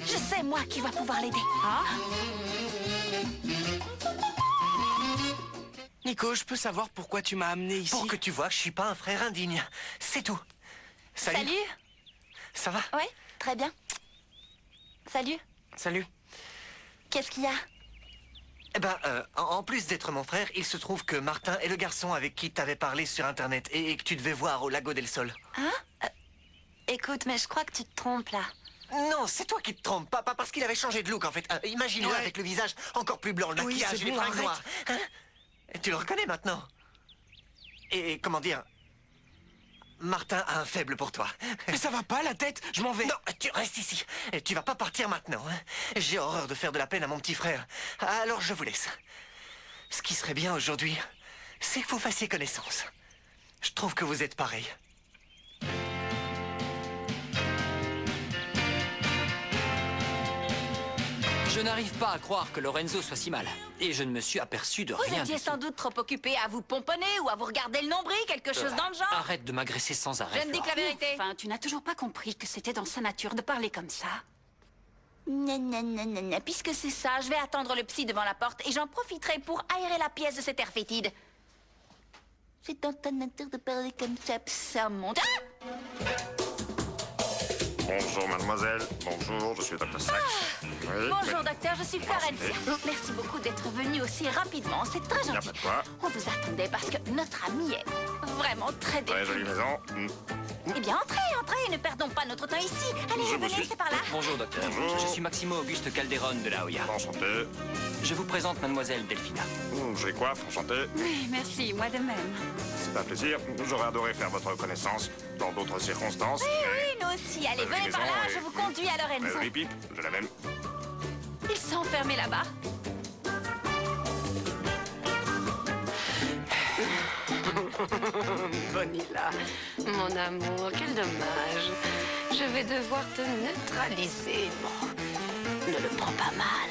Je sais, moi, qui va pouvoir l'aider. Ah? Nico, je peux savoir pourquoi tu m'as amené ici? Pour que tu vois que je suis pas un frère indigne. C'est tout. Salut. Ça va? Oui, très bien. Salut. Salut. Qu'est-ce qu'il y a? Eh ben, en plus d'être mon frère, il se trouve que Martin est le garçon avec qui t'avais parlé sur Internet et que tu devais voir au Lago del Sol. Hein? Écoute, mais je crois que tu te trompes, là. Non, c'est toi qui te trompes. Pas parce qu'il avait changé de look, en fait. Imagine-le avec le visage encore plus blanc, le Oui, maquillage c'est et les bon, fringues arrête. noires. Hein? Tu le reconnais maintenant. Et comment dire... Martin a un faible pour toi. Mais ça va pas, la tête? Je m'en vais. Non, tu restes ici. Et tu vas pas partir maintenant. Hein. J'ai horreur de faire de la peine à mon petit frère. Alors je vous laisse. Ce qui serait bien aujourd'hui, c'est que vous fassiez connaissance. Je trouve que vous êtes pareils. Je n'arrive pas à croire que Lorenzo soit si mal. Et je ne me suis aperçu de Vous rien étiez du tout. sans doute trop occupé à vous pomponner ou à vous regarder le nombril, quelque chose dans le genre. Arrête de m'agresser sans arrêt. Je ne dis que Flora. la vérité. Enfin, tu n'as toujours pas compris que c'était dans sa nature de parler comme ça. Nanana, puisque c'est ça, je vais attendre le psy devant la porte et j'en profiterai pour aérer la pièce de cet air fétide. C'est dans ta nature de parler comme ça monte. Ah! Bonjour, mademoiselle. Bonjour, je suis Dr. Sachs. Oui, Bonjour, docteur, je suis Florencia. Merci beaucoup d'être venu aussi rapidement, c'est très Il n'y a gentil. pas de quoi. On vous attendait parce que notre ami est vraiment très Très jolie déprimé. maison. Eh bien, entrez, ne perdons pas notre temps ici. Allez, Je vous venez, suis. c'est par là. Bonjour, docteur. Bonjour. Je suis Maximo Auguste Calderon de la Hoya. Enchanté. Je vous présente mademoiselle Delphina. J'ai coiffe, enchanté. Oui, merci, moi de même. C'est un plaisir. J'aurais adoré faire votre connaissance dans d'autres circonstances. Oui, nous aussi. Allez, venez par là, je vous conduis à Lorenzo. Mais pipe, je la même. Ils sont enfermés là-bas. Bonilla, mon amour, quel dommage. Je vais devoir te neutraliser. Bon, ne le prends pas mal.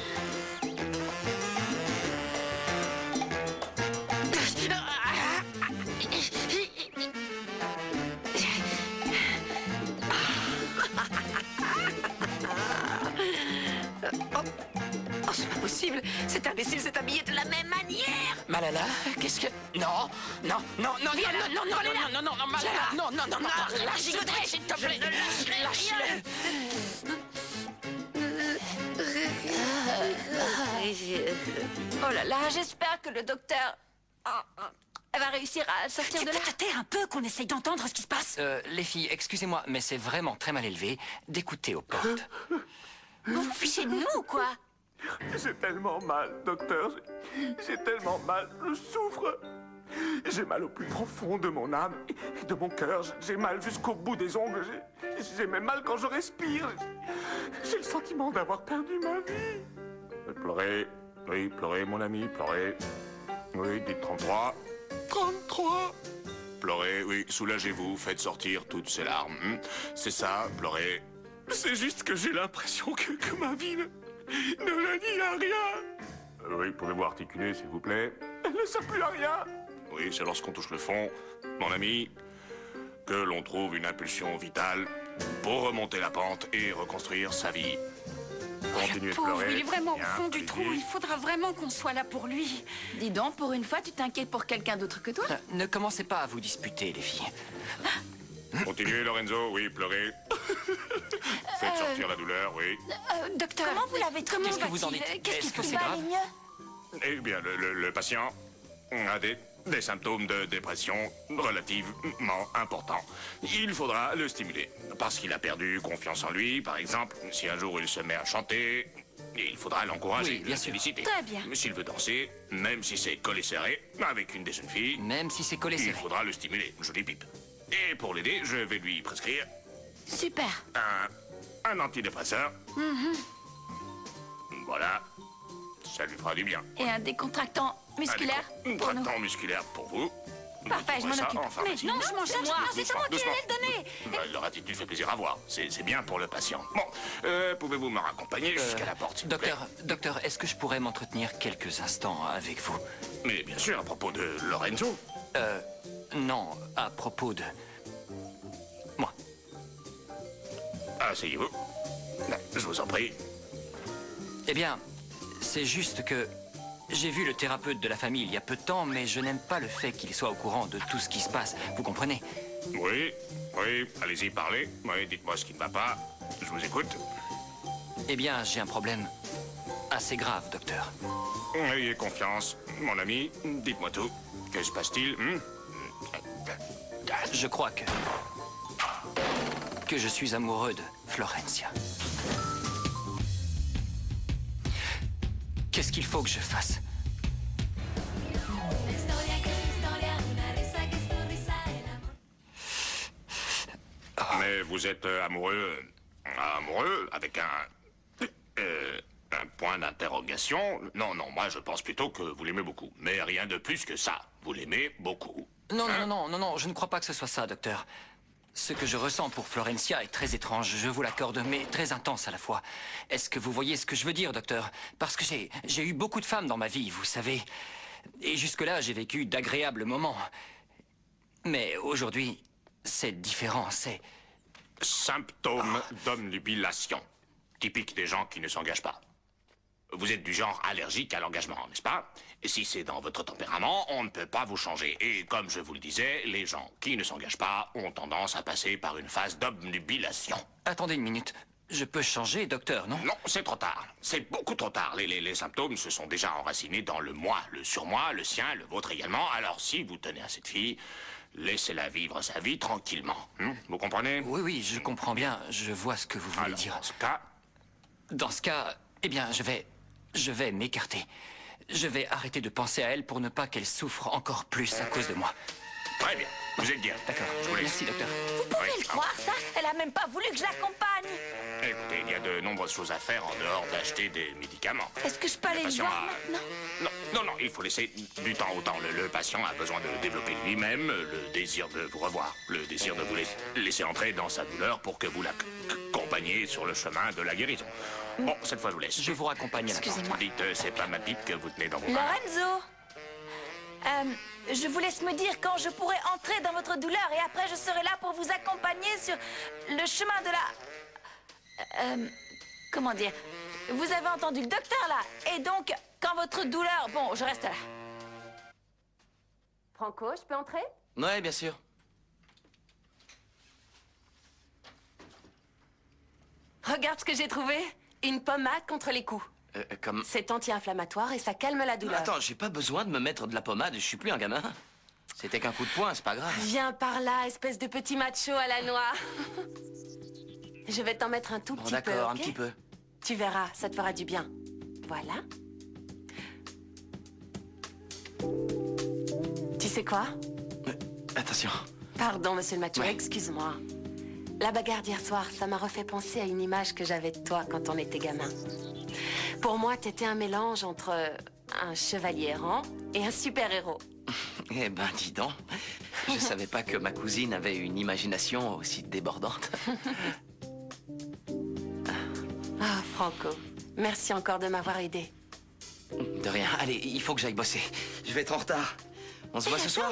Oh, c'est pas possible. Cet imbécile s'est habillé de la même manière. Malala, qu'est-ce que... Non, non, non, non, Viens là, non, non, non, non, non, non, non, Malala, non, non, non, non, lâche-le, s'il te plaît, lâche-le. Oh là là, j'espère que le docteur va réussir à sortir Tu de peux là. te taire un peu qu'on essaye d'entendre ce qui se passe? Les filles, excusez-moi, mais c'est vraiment très mal élevé d'écouter aux portes. Vous vous fichez de nous ou quoi? J'ai tellement mal, docteur. J'ai tellement mal. Je souffre. J'ai mal au plus profond de mon âme et de mon cœur. J'ai mal jusqu'au bout des ongles. J'ai même mal quand je respire. J'ai le sentiment d'avoir perdu ma vie. Pleurez. Oui, pleurez, mon ami, pleurez. Oui, dites 33. 33. Pleurez, oui, soulagez-vous, faites sortir toutes ces larmes. C'est ça, pleurez. C'est juste que j'ai l'impression que ma vie ne la dit à rien. Oui, pouvez-vous articuler, s'il vous plaît? Elle ne sert plus à rien. Oui, c'est lorsqu'on touche le fond, mon ami, que l'on trouve une impulsion vitale pour remonter la pente et reconstruire sa vie. Continuez de Pauvre, pleurer. il est vraiment au Bien, fond du trou. allez-y. Il faudra vraiment qu'on soit là pour lui. Dis donc, pour une fois, tu t'inquiètes pour quelqu'un d'autre que toi? Ne commencez pas à vous disputer, les filles. Continuez, Lorenzo, oui, pleurez. Faites sortir la douleur, oui. Docteur, Comment vous l'avez trouvé? Qu'est-ce que vous en dites? Qu'est-ce Est-ce qu'il que faut c'est Il va grave? aller mieux? Eh bien, le patient a des symptômes de dépression relativement importants. Il faudra le stimuler, parce qu'il a perdu confiance en lui, par exemple. Si un jour il se met à chanter, il faudra l'encourager, Oui, bien le sûr. féliciter. Très bien. S'il veut danser, même si c'est collé serré, avec une des jeunes filles, Même si c'est collé il serré. faudra le stimuler, jolie pipe. Et pour l'aider, je vais lui prescrire Super. un antidépresseur. Voilà, ça lui fera du bien. Et un décontractant musculaire Un pour nous. traitement musculaire pour vous. Parfait, je Vous m'en trouverez ça occupe. en Mais pharmacie. non, je m'en charge. Non, c'est à moi qui Doucement, allais le donner. Leur attitude fait plaisir à voir. C'est bien pour le patient. Bon, pouvez-vous me raccompagner jusqu'à la porte, s'il vous plaît? Docteur, est-ce que je pourrais m'entretenir quelques instants avec vous? Mais bien sûr, à propos de Lorenzo. Non, à propos de... moi. Asseyez-vous. Je vous en prie. Eh bien, c'est juste que j'ai vu le thérapeute de la famille il y a peu de temps, mais je n'aime pas le fait qu'il soit au courant de tout ce qui se passe. Vous comprenez? Oui, allez-y, parlez. Oui, dites-moi ce qui ne va pas. Je vous écoute. Eh bien, j'ai un problème assez grave, docteur. Ayez confiance, mon ami. Dites-moi tout. Que se passe-t-il? Je crois que je suis amoureux de Florencia. Qu'est-ce qu'il faut que je fasse? Mais vous êtes amoureux avec un point d'interrogation? Non, moi je pense plutôt que vous l'aimez beaucoup. Mais rien de plus que ça. Vous l'aimez beaucoup. Non, je ne crois pas que ce soit ça, docteur. Ce que je ressens pour Florencia est très étrange, je vous l'accorde, mais très intense à la fois. Est-ce que vous voyez ce que je veux dire, docteur? Parce que j'ai eu beaucoup de femmes dans ma vie, vous savez. Et jusque-là, j'ai vécu d'agréables moments. Mais aujourd'hui, c'est différent, c'est... Symptômes d'omnubilation. Typique des gens qui ne s'engagent pas. Vous êtes du genre allergique à l'engagement, n'est-ce pas? Et si c'est dans votre tempérament, on ne peut pas vous changer. Et comme je vous le disais, les gens qui ne s'engagent pas ont tendance à passer par une phase d'obnubilation. Attendez une minute. Je peux changer, docteur, non? Non, c'est trop tard. C'est beaucoup trop tard. Les symptômes se sont déjà enracinés dans le moi, le surmoi, le sien, le vôtre également. Alors si vous tenez à cette fille, laissez-la vivre sa vie tranquillement. Vous comprenez? Oui, je comprends bien. Je vois ce que vous voulez dire. Dans ce cas, eh bien, je vais m'écarter. Je vais arrêter de penser à elle pour ne pas qu'elle souffre encore plus à cause de moi. Très bien. Vous êtes bien. D'accord. Je vous laisse. Merci, docteur. Vous pouvez le croire, ça? Elle a même pas voulu que je l'accompagne. Écoutez, il y a de nombreuses choses à faire en dehors d'acheter des médicaments. Est-ce que je peux aller le patient voir a- maintenant? Non, il faut laisser du temps au temps. Le patient a besoin de développer lui-même le désir de vous revoir, le désir de vous laisser entrer dans sa douleur pour que vous l'accompagniez sur le chemin de la guérison. Bon, cette fois, je vous laisse. Je vous raccompagne à la porte. Excusez-moi. Dites, c'est pas ma pipe que vous tenez dans vos mains. Lorenzo, je vous laisse me dire quand je pourrai entrer dans votre douleur et après je serai là pour vous accompagner sur le chemin de la... comment dire? Vous avez entendu le docteur là. Et donc, quand votre douleur... Bon, je reste là. Franco, je peux entrer? Ouais, bien sûr. Regarde ce que j'ai trouvé. Une pommade contre les coups. Comme... C'est anti-inflammatoire et ça calme la douleur. Attends, j'ai pas besoin de me mettre de la pommade, je suis plus un gamin. C'était qu'un coup de poing, c'est pas grave. Viens par là, espèce de petit macho à la noix. Je vais t'en mettre un tout Bon, petit peu, d'accord, un ok? petit peu. Tu verras, ça te fera du bien. Voilà. Tu sais quoi? Attention. Pardon, monsieur le macho, excuse-moi. La bagarre d'hier soir, ça m'a refait penser à une image que j'avais de toi quand on était gamin. Pour moi, t'étais un mélange entre un chevalier errant et un super-héros. Eh ben, dis donc. Je savais pas que ma cousine avait une imagination aussi débordante. Ah, Franco, merci encore de m'avoir aidé. De rien. Allez, il faut que j'aille bosser. Je vais être en retard. On se voit ce soir?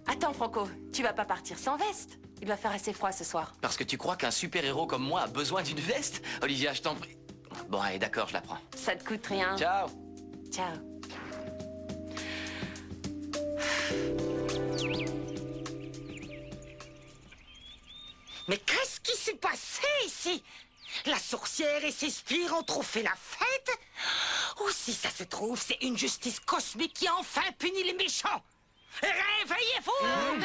Attends, Franco, tu vas pas partir sans veste. Il va faire assez froid ce soir. Parce que tu crois qu'un super-héros comme moi a besoin d'une veste? Olivia, je t'en prie. Bon, allez, d'accord, je la prends. Ça te coûte rien. Ciao. Ciao. Mais qu'est-ce qui s'est passé ici? La sorcière et ses sbires ont trop fait la fête? Ou si ça se trouve, c'est une justice cosmique qui a enfin puni les méchants? Réveillez-vous! Allez,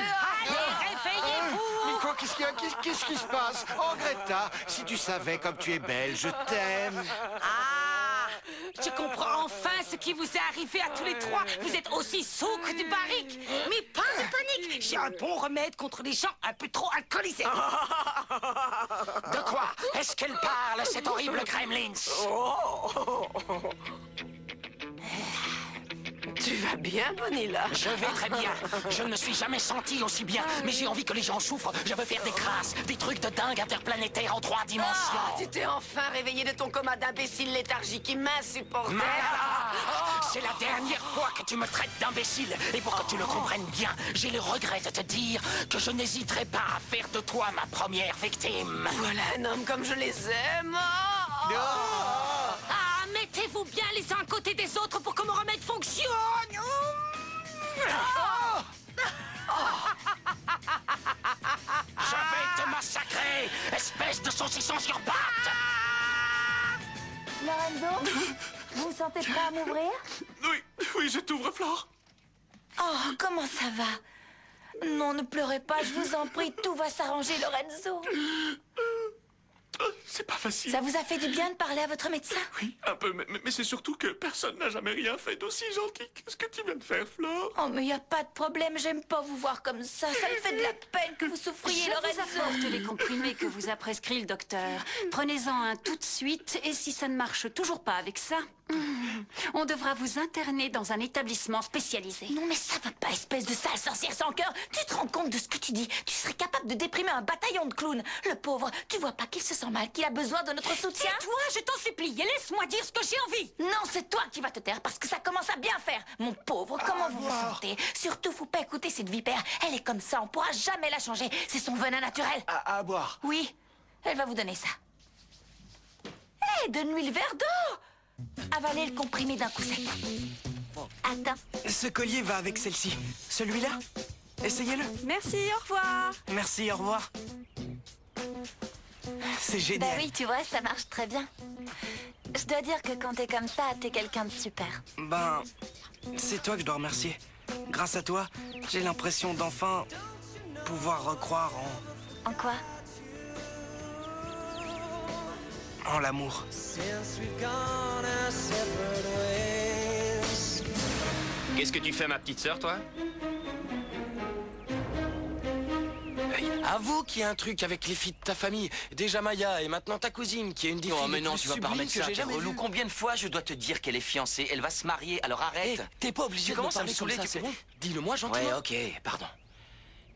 réveillez-vous! Nico, qu'est-ce qui se passe? Oh, Greta, si tu savais comme tu es belle, je t'aime. Ah! Je comprends enfin ce qui vous est arrivé à tous les trois. Vous êtes aussi sourds que des barriques. Mais pas de panique. J'ai un bon remède contre les gens un peu trop alcoolisés. De quoi est-ce qu'elle parle, cette horrible Gremlins? Tu vas bien, Bonilla? Je vais très bien. Je ne me suis jamais senti aussi bien. Mais j'ai envie que les gens souffrent. Je veux faire des crasses, des trucs de dingue interplanétaires en 3 dimensions. Ah, tu t'es enfin réveillé de ton coma d'imbécile léthargique qui m'insupportait. C'est la dernière fois que tu me traites d'imbécile. Et pour que tu le comprennes bien, j'ai le regret de te dire que je n'hésiterai pas à faire de toi ma première victime. Voilà un homme comme je les aime. Ah, mettez-vous bien les uns à côté des autres pour que mon remède fonctionne. Je vais te massacrer, espèce de saucisson sur pattes. Lorenzo, vous vous sentez prêt à m'ouvrir? Oui, je t'ouvre, Flore. Oh, comment ça va? Non, ne pleurez pas, je vous en prie, tout va s'arranger, Lorenzo. C'est pas facile. Ça vous a fait du bien de parler à votre médecin? Oui, un peu, mais c'est surtout que personne n'a jamais rien fait d'aussi gentil. Qu'est-ce que tu viens de faire, Flore? Oh, mais il n'y a pas de problème, j'aime pas vous voir comme ça. Ça me fait de la peine que vous souffriez, Je Lorenzo. vous apporte les comprimés que vous a prescrits le docteur. Prenez-en un tout de suite, et si ça ne marche toujours pas avec ça, on devra vous interner dans un établissement spécialisé. Non, mais ça va pas, espèce de sale sorcière sans cœur. Tu te rends compte de ce que tu dis? Tu serais capable de déprimer un bataillon de clowns. Le pauvre, tu vois pas qu'il se sent mal, qu'il a besoin de notre soutien? Tais-toi, je t'en supplie, et laisse-moi dire ce que j'ai envie. Non, c'est toi qui vas te taire, parce que ça commence à bien faire. Mon pauvre, comment vous vous sentez? Surtout, faut pas écouter cette vipère. Elle est comme ça, on pourra jamais la changer. C'est son venin naturel. À boire. Oui, elle va vous donner ça. Hé, donne-lui le verre d'eau! Avalez le comprimé d'un coup sec. Attends. Ce collier va avec celle-ci. Celui-là? Essayez-le. Merci, au revoir. Merci, au revoir. C'est Bah génial. oui, tu vois, ça marche très bien. Je dois dire que quand t'es comme ça, t'es quelqu'un de super. Ben, c'est toi que je dois remercier. Grâce à toi, j'ai l'impression d'enfin pouvoir recroire En quoi? en l'amour. Qu'est-ce que tu fais, ma petite sœur, toi? Avoue qu'il y a un truc avec les filles de ta famille. Déjà Maya et maintenant ta cousine qui est une des filles Non, mais les non, plus tu vas pas sublimes remettre que ça, j'ai t'es jamais relou. vues. Combien de fois je dois te dire qu'elle est fiancée? Elle va se marier, alors arrête. T'es pas obligé Tu de me commences à me parler comme saouler, ça, tu c'est sais. bon? Dis-le-moi gentiment. Ouais, ok, pardon.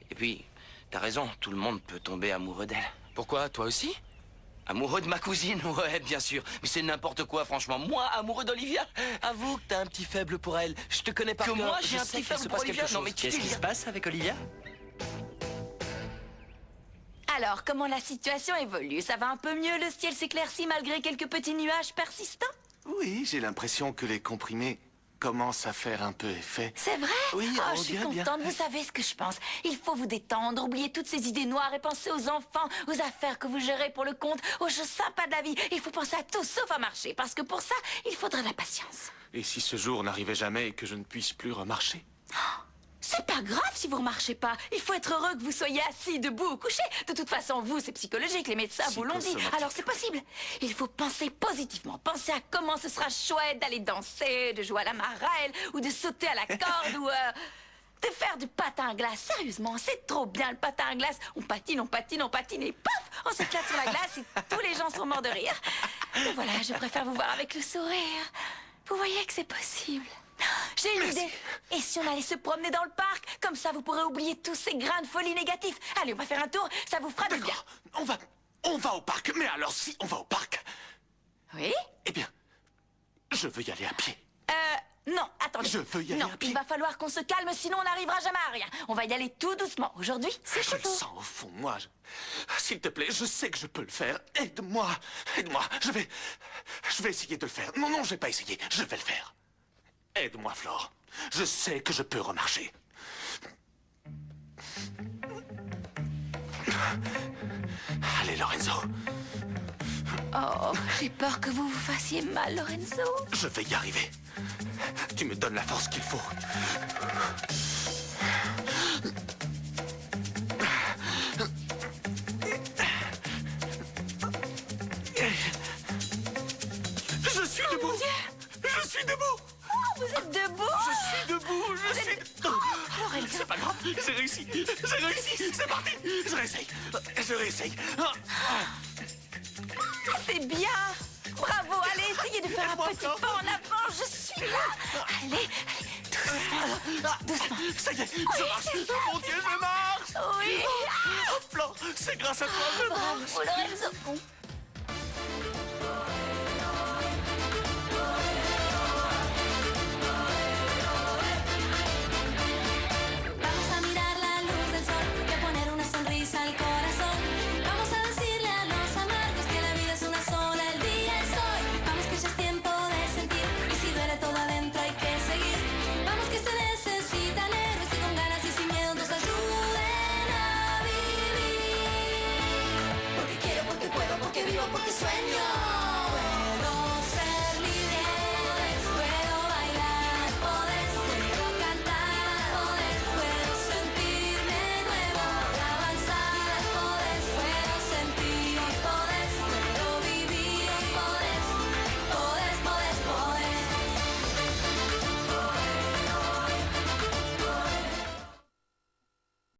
Et puis, t'as raison, tout le monde peut tomber amoureux d'elle. Pourquoi, toi aussi? Amoureux de ma cousine, ouais, bien sûr. Mais c'est n'importe quoi, franchement. Moi, amoureux d'Olivia? Avoue que t'as un petit faible pour elle. Je te connais par Que cœur. moi, Je j'ai un sais petit qu'il se faible passe pour quelque Olivia? chose. Non, mais tu Qu'est-ce qui délires. se passe avec Olivia? Alors, comment la situation évolue? Ça va un peu mieux, le ciel s'éclaircit malgré quelques petits nuages persistants? Oui, j'ai l'impression que les comprimés commencent à faire un peu effet. C'est vrai? Oui, Oh, oh, je suis bien, bien. contente, vous savez ce que je pense. Il faut vous détendre, oublier toutes ces idées noires et penser aux enfants, aux affaires que vous gérez pour le compte, aux choses sympas de la vie. Il faut penser à tout sauf à marcher, parce que pour ça, il faudra de la patience. Et si ce jour n'arrivait jamais et que je ne puisse plus remarcher? C'est pas grave si vous remarchez pas. Il faut être heureux que vous soyez assis, debout ou couché. De toute façon, vous, c'est psychologique, les médecins vous l'ont dit. Psychosomatique. Alors c'est possible. Il faut penser positivement. Penser à comment ce sera chouette d'aller danser, de jouer à la marelle, ou de sauter à la corde, ou de faire du patin à glace. Sérieusement, c'est trop bien le patin à glace. On patine, on patine, on patine et paf, on s'éclate sur la glace et tous les gens sont morts de rire. Et voilà, je préfère vous voir avec le sourire. Vous voyez que c'est possible. J'ai une idée. Et si on allait se promener dans le parc? Comme ça, vous pourrez oublier tous ces grains de folie négatifs. Allez, on va faire un tour, ça vous fera du bien. On va au parc. Mais alors, si on va au parc, Oui? eh bien, je veux y aller à pied. Non, attendez. Je veux y aller Non, à pied. il va falloir qu'on se calme, sinon on n'arrivera jamais à rien. On va y aller tout doucement. Aujourd'hui, c'est Je le chaud. sens au fond, moi. S'il te plaît, je sais que je peux le faire. Aide-moi. Aide-moi. Je vais essayer de le faire. Non, non, je vais pas essayer. Je vais le faire. Aide-moi, Flore. Je sais que je peux remarcher. Allez, Lorenzo. Oh, j'ai peur que vous vous fassiez mal, Lorenzo. Je vais y arriver. Tu me donnes la force qu'il faut. Je suis debout. Mon Dieu. Je suis debout. Oh, vous êtes debout. Je suis debout. Je suis... Lorenzo. C'est pas grave. J'ai réussi. J'ai réussi. C'est parti. Je réessaye. Je réessaye. C'est bien. Bravo, allez, essayez de faire un petit pas en avant. Je suis là. Allez, doucement. Doucement. Ça y est, je marche. Oh, mon Dieu, je marche. Oui. Oh, Flore, c'est grâce à toi, je marche. Bravo, Lorenzo.